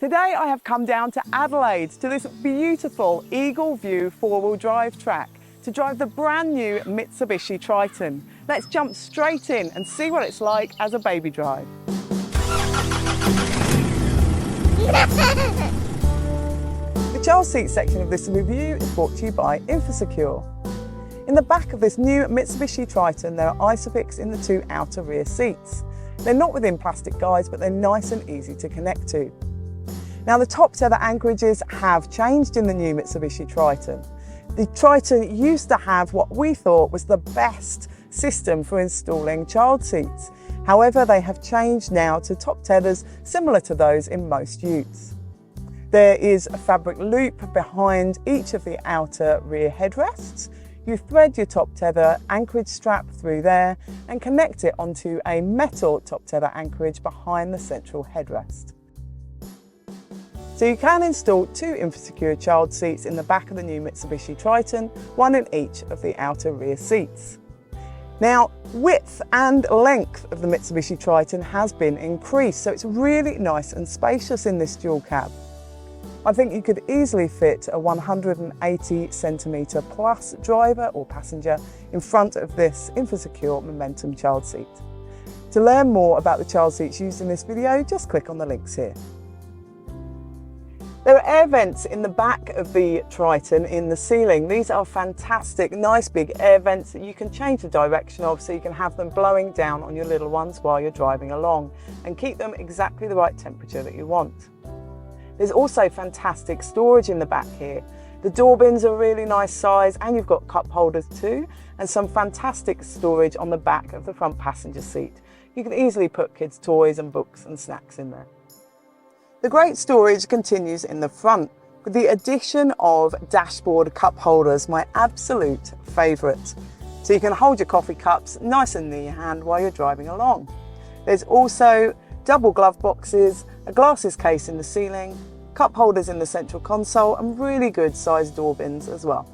Today I have come down to Adelaide to this beautiful Eagle View four-wheel drive track to drive the brand new Mitsubishi Triton. Let's jump straight in and see what it's like as a baby drive. The child seat section of this review is brought to you by Infosecure. In the back of this new Mitsubishi Triton there are Isofix in the two outer rear seats. They're not within plastic guides, but they're nice and easy to connect to. Now the top tether anchorages have changed in the new Mitsubishi Triton. The Triton used to have what we thought was the best system for installing child seats. However, they have changed now to top tethers similar to those in most utes. There is a fabric loop behind each of the outer rear headrests. You thread your top tether anchorage strap through there and connect it onto a metal top tether anchorage behind the central headrest. So you can install two Infosecure child seats in the back of the new Mitsubishi Triton, one in each of the outer rear seats. Now, width and length of the Mitsubishi Triton has been increased, so it's really nice and spacious in this dual cab. I think you could easily fit a 180 centimetre plus driver or passenger in front of this Infosecure Momentum child seat. To learn more about the child seats used in this video, just click on the links here. There are air vents in the back of the Triton in the ceiling. These are fantastic, nice big air vents that you can change the direction of so you can have them blowing down on your little ones while you're driving along and keep them exactly the right temperature that you want. There's also fantastic storage in the back here. The door bins are really nice size and you've got cup holders too, and some fantastic storage on the back of the front passenger seat. You can easily put kids' toys and books and snacks in there. The great storage continues in the front with the addition of dashboard cup holders, my absolute favourite. So you can hold your coffee cups nice and near your hand while you're driving along. There's also double glove boxes, a glasses case in the ceiling, cup holders in the central console and really good sized door bins as well.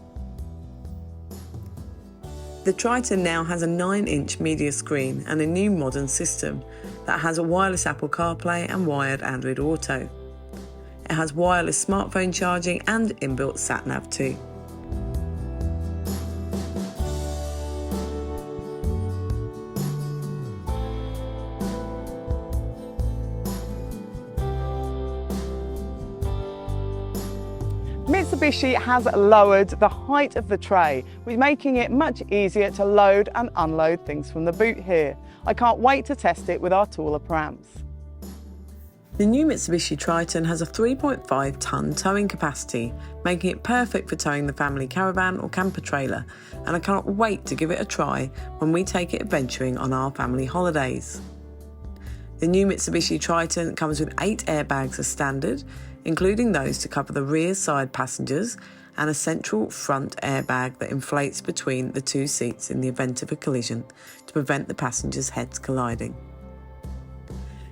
The Triton now has a 9-inch media screen and a new modern system that has a wireless Apple CarPlay and wired Android Auto. It has wireless smartphone charging and inbuilt sat-nav too. Mitsubishi has lowered the height of the tray, making it much easier to load and unload things from the boot here. I can't wait to test it with our taller prams. The new Mitsubishi Triton has a 3.5 tonne towing capacity, making it perfect for towing the family caravan or camper trailer, and I cannot wait to give it a try when we take it adventuring on our family holidays. The new Mitsubishi Triton comes with 8 airbags as standard, including those to cover the rear side passengers and a central front airbag that inflates between the two seats in the event of a collision to prevent the passengers' heads colliding.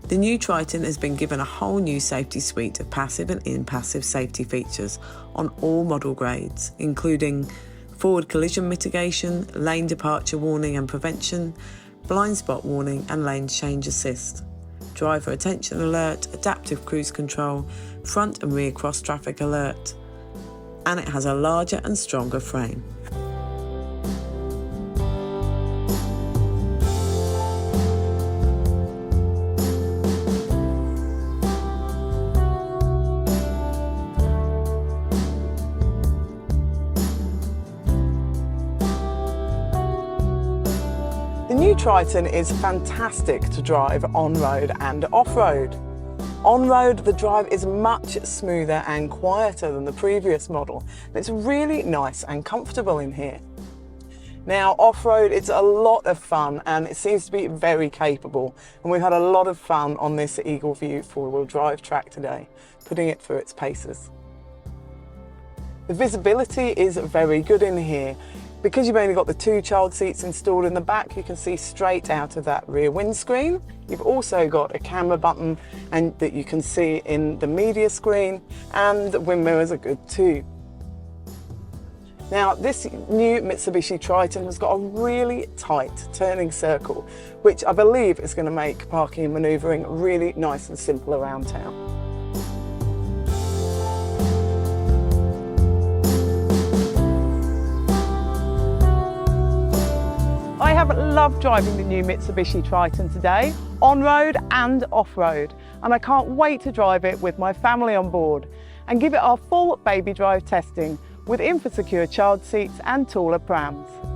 The new Triton has been given a whole new safety suite of passive and impassive safety features on all model grades, including forward collision mitigation, lane departure warning and prevention, blind spot warning and lane change assist, driver attention alert, adaptive cruise control, front and rear cross traffic alert, and it has a larger and stronger frame. The new Triton is fantastic to drive on-road and off-road. On-road, the drive is much smoother and quieter than the previous model. It's really nice and comfortable in here. Now, off-road, it's a lot of fun and it seems to be very capable. And we've had a lot of fun on this Eagle View four-wheel drive track today, putting it through its paces. The visibility is very good in here. Because you've only got the 2 child seats installed in the back, you can see straight out of that rear windscreen. You've also got a camera button and that you can see in the media screen, and the wind mirrors are good too. Now, this new Mitsubishi Triton has got a really tight turning circle, which I believe is going to make parking and manoeuvring really nice and simple around town. love driving the new Mitsubishi Triton today, on-road and off-road, and I can't wait to drive it with my family on board and give it our full baby drive testing with InfoSecure child seats and taller prams.